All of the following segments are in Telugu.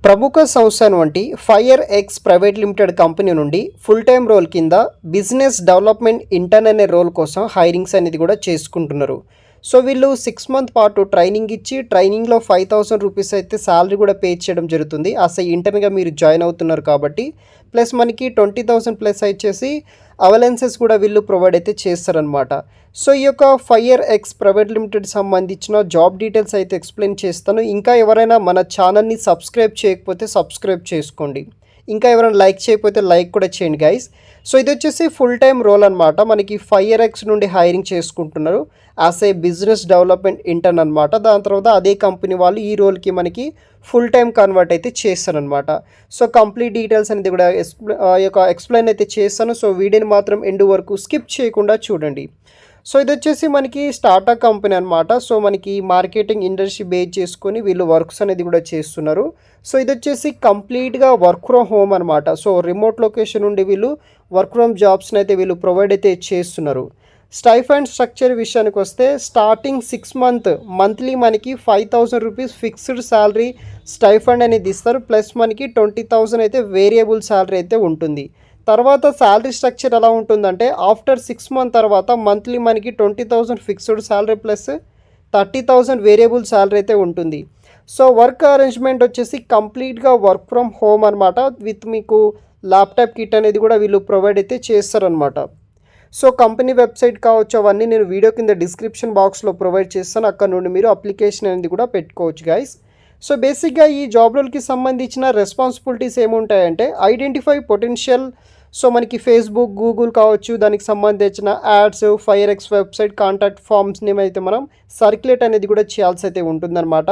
ప్రముఖ సంస్థ వంటి fire X private limited company నుండి ఫుల్ టైం రోల్ కింద బిజినెస్ డెవలప్మెంట్ ఇంటర్న్ అనే రోల్ కోసం హైరింగ్స్ అనేది కూడా చేసుకుంటున్నారు. సో వీళ్ళు 6 మంత్ పాటు ట్రైనింగ్ ఇచ్చి ట్రైనింగ్లో 5,000 రూపీస్ అయితే శాలరీ కూడా పే చేయడం జరుగుతుంది. అసలు ఇంటర్న్గా మీరు జాయిన్ అవుతున్నారు కాబట్టి ప్లస్ మనకి 20,000 ప్లస్ వచ్చేసి అవలెన్సెస్ కూడా వీళ్ళు ప్రొవైడ్ అయితే చేస్తారనమాట. సో ఈ యొక్క ఫైర్ ఎక్స్ ప్రైవేట్ లిమిటెడ్ సంబంధించిన జాబ్ డీటెయిల్స్ అయితే ఎక్స్ప్లెయిన్ చేస్తాను. ఇంకా ఎవరైనా మన ఛానల్ని సబ్స్క్రైబ్ చేయకపోతే సబ్స్క్రైబ్ చేసుకోండి. ఇంకా ఎవరైనా లైక్ చేయకపోతే లైక్ కూడా చేయండి గైస్. సో ఇది వచ్చేసి ఫుల్ టైం రోల్ అనమాట. మనకి ఫైర్ ఎక్స్ నుండి హైరింగ్ చేసుకుంటున్నారు as a business development intern అనమాట. దాని తర్వాత అదే కంపెనీ వాళ్ళు ఈ రోల్కి మనకి ఫుల్ టైం కన్వర్ట్ అయితే చేస్తారనమాట. సో కంప్లీట్ డీటెయిల్స్ అనేది కూడా ఎక్స్ప్లెయిన్ అయితే చేస్తాను. సో వీడియోని మాత్రం ఎండ్ వరకు స్కిప్ చేయకుండా చూడండి. సో ఇది వచ్చేసి మనకి స్టార్టప్ కంపెనీ అనమాట. సో మనకి మార్కెటింగ్ ఇండస్ట్రీ బేస్ చేసుకొని వీళ్ళు వర్క్స్ అనేది కూడా చేస్తున్నారు. సో ఇది వచ్చేసి కంప్లీట్గా వర్క్ ఫ్రమ్ హోమ్ అనమాట. సో రిమోట్ లొకేషన్ నుండి వీళ్ళు వర్క్ ఫ్రమ్ జాబ్స్ని అయితే వీళ్ళు ప్రొవైడ్ అయితే చేస్తున్నారు. స్టైఫండ్ స్ట్రక్చర్ విషయానికి వస్తే స్టార్టింగ్ 6 మంత్ మంత్లీ మనకి 5,000 రూపీస్ ఫిక్స్డ్ శాలరీ స్టైఫండ్ అనేది ఇస్తారు. ప్లస్ మనకి 20,000 అయితే వేరియబుల్ శాలరీ అయితే ఉంటుంది. తర్వాత శాలరీ స్ట్రక్చర్ ఎలా ఉంటుందంటే ఆఫ్టర్ 6 మంత్ తర్వాత మంత్లీ మనకి 20,000 fixed salary plus 30,000 variable salary అయితే ఉంటుంది. సో వర్క్ అరేంజ్మెంట్ వచ్చేసి కంప్లీట్గా వర్క్ ఫ్రమ్ హోమ్ అనమాట. విత్ మీకు ల్యాప్టాప్ కిట్ అనేది కూడా వీళ్ళు ప్రొవైడ్ అయితే చేస్తారనమాట. సో కంపెనీ వెబ్సైట్ కావచ్చు అవన్నీ నేను వీడియో కింద డిస్క్రిప్షన్ బాక్స్లో ప్రొవైడ్ చేస్తాను. అక్కడ నుండి మీరు అప్లికేషన్ అనేది కూడా పెట్టుకోవచ్చు గైస్. సో బేసిక్గా ఈ జాబ్ రోల్కి సంబంధించిన రెస్పాన్సిబిలిటీస్ ఏముంటాయంటే ఐడెంటిఫై పొటెన్షియల్. సో మనకి ఫేస్బుక్ గూగుల్ కావచ్చు దానికి సంబంధించిన ads fire X website contact ఫామ్స్ని అయితే మనం సర్క్యులేట్ అనేది కూడా చేయాల్సి అయితే ఉంటుందన్నమాట.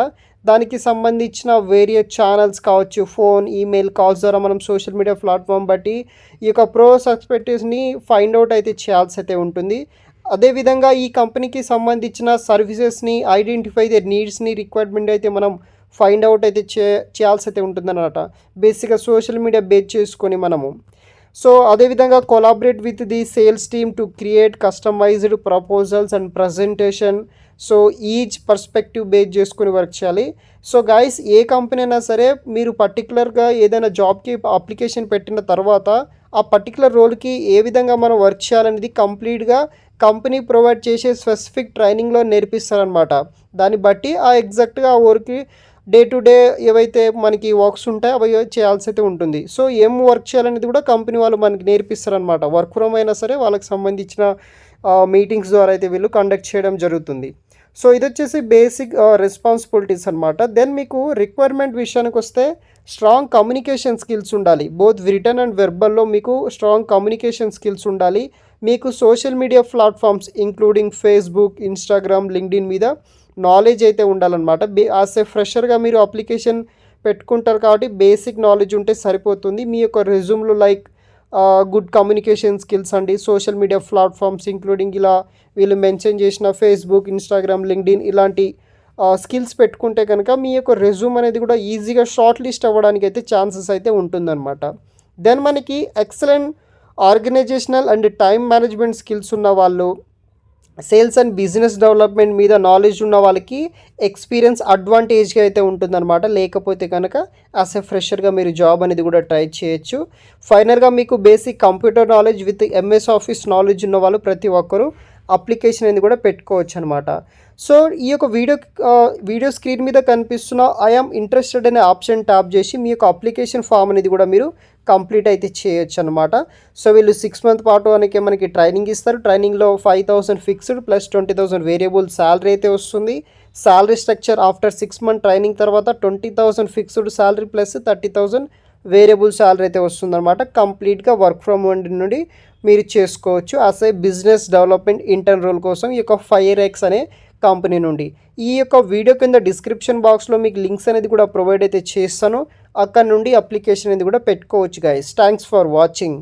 దానికి సంబంధించిన వేరియస్ ఛానల్స్ కావచ్చు ఫోన్ ఈమెయిల్ కాల్స్ ద్వారా మనం సోషల్ మీడియా ప్లాట్ఫామ్ బట్టి ఈ యొక్క ప్రోస్ ఎక్స్పెక్టేషన్ని ఫైండ్ అవుట్ అయితే చేయాల్సి అయితే ఉంటుంది. అదేవిధంగా ఈ కంపెనీకి సంబంధించిన సర్వీసెస్ని ఐడెంటిఫై ద నీడ్స్ని రిక్వైర్మెంట్ అయితే మనం ఫైండ్ అవుట్ అయితే చేయాల్సి అయితే ఉంటుందన్నమాట. బేసిక్గా సోషల్ మీడియా బేస్ చేసుకొని మనము. సో అదేవిధంగా collaborate with the sales team to create customised proposals and presentation. So each perspective base చేసుకుని వర్క్ చేయాలి. సో గైస్ ఏ కంపెనీ అయినా సరే మీరు పర్టికులర్గా ఏదైనా జాబ్కి అప్లికేషన్ పెట్టిన తర్వాత ఆ పర్టికులర్ రోల్కి ఏ విధంగా మనం వర్క్ చేయాలనేది కంప్లీట్గా కంపెనీ ప్రొవైడ్ చేసే స్పెసిఫిక్ ట్రైనింగ్లో నేర్పిస్తారనమాట. దాన్ని బట్టి ఆ ఎగ్జాక్ట్గా ఆ వర్క్కి డే టు డే ఏవైతే మనకి వర్క్స్ ఉంటాయో అవి చేయాల్సి అయితే ఉంటుంది. సో ఏం వర్క్ చేయాలనేది కూడా కంపెనీ వాళ్ళు మనకి నేర్పిస్తారనమాట. వర్క్ ఫ్రమ్ అయినా సరే వాళ్ళకి సంబంధించిన మీటింగ్స్ ద్వారా అయితే వీళ్ళు కండక్ట్ చేయడం జరుగుతుంది. సో ఇది వచ్చేసి బేసిక్ రెస్పాన్సిబిలిటీస్ అనమాట. దెన్ మీకు రిక్వైర్మెంట్ విషయానికి వస్తే స్ట్రాంగ్ కమ్యూనికేషన్ స్కిల్స్ ఉండాలి. బోత్ రిటర్న్ అండ్ వెర్బల్లో మీకు స్ట్రాంగ్ కమ్యూనికేషన్ స్కిల్స్ ఉండాలి. మీకు social media platforms including Facebook Instagram LinkedIn మీద నాలెడ్జ్ అయితే ఉండాలన్నమాట. యాజ్ ఏ ఫ్రెషర్గా మీరు అప్లికేషన్ పెట్టుకుంటారు కాబట్టి బేసిక్ నాలెడ్జ్ ఉంటే సరిపోతుంది. మీ యొక్క రెజ్యూమ్లో లైక్ గుడ్ కమ్యూనికేషన్ స్కిల్స్ అండి సోషల్ మీడియా ప్లాట్ఫామ్స్ ఇంక్లూడింగ్ ఇలా వీళ్ళు మెన్షన్ చేసిన ఫేస్బుక్ ఇన్స్టాగ్రామ్ లింక్డ్ఇన్ ఇలాంటి స్కిల్స్ పెట్టుకుంటే కనుక మీ యొక్క రెజ్యూమ్ అనేది కూడా ఈజీగా షార్ట్ లిస్ట్ అవ్వడానికి అయితే ఛాన్సెస్ అయితే ఉంటుందన్నమాట. దెన్ మనకి excellent organisational and time management skills ఉన్న వాళ్ళు సేల్స్ అండ్ బిజినెస్ డెవలప్మెంట్ మీద నాలెడ్జ్ ఉన్న వాళ్ళకి ఎక్స్పీరియన్స్ అడ్వాంటేజ్గా అయితే ఉంటుందన్నమాట. లేకపోతే కనుక యాజ్ ఎ ఫ్రెషర్గా మీరు జాబ్ అనేది కూడా ట్రై చేయొచ్చు. ఫైనల్గా మీకు basic computer knowledge with MS office knowledge ఉన్న వాళ్ళు ప్రతి ఒక్కరూ అప్లికేషన్ అనేది కూడా పెట్టుకోవచ్చు అనమాట. సో ఈ యొక్క వీడియో స్క్రీన్ మీద కనిపిస్తున్న ఐఎమ్ ఇంట్రెస్టెడ్ అనే ఆప్షన్ ట్యాప్ చేసి మీ యొక్క అప్లికేషన్ ఫామ్ అనేది కూడా మీరు కంప్లీట్ అయితే చేయొచ్చు అనమాట. సో వీళ్ళు 6 మంత్ పాటు మనకి ట్రైనింగ్ ఇస్తారు. ట్రైనింగ్లో 5,000 ఫిక్స్డ్ ప్లస్ 20,000 వేరియబుల్ శాలరీ అయితే వస్తుంది. Salary structure after 6 month training తర్వాత 20,000 fixed salary plus 30,000 variable salary అయితే వస్తుందన్నమాట. కంప్లీట్గా వర్క్ ఫ్రమ్ హోమ్ నుండి మీరు చేసుకోవచ్చు as a business development intern role కోసం ఈ యొక్క ఫైర్ ఎక్స్ అనే కంపెనీ నుండి. ఈ యొక్క వీడియో కింద డిస్క్రిప్షన్ బాక్స్లో మీకు లింక్స్ అనేది కూడా ప్రొవైడ్ అయితే చేస్తాను. అక్కడ నుండి అప్లికేషన్ అనేది కూడా పెట్టుకోవచ్చు గైస్. Thanks for watching.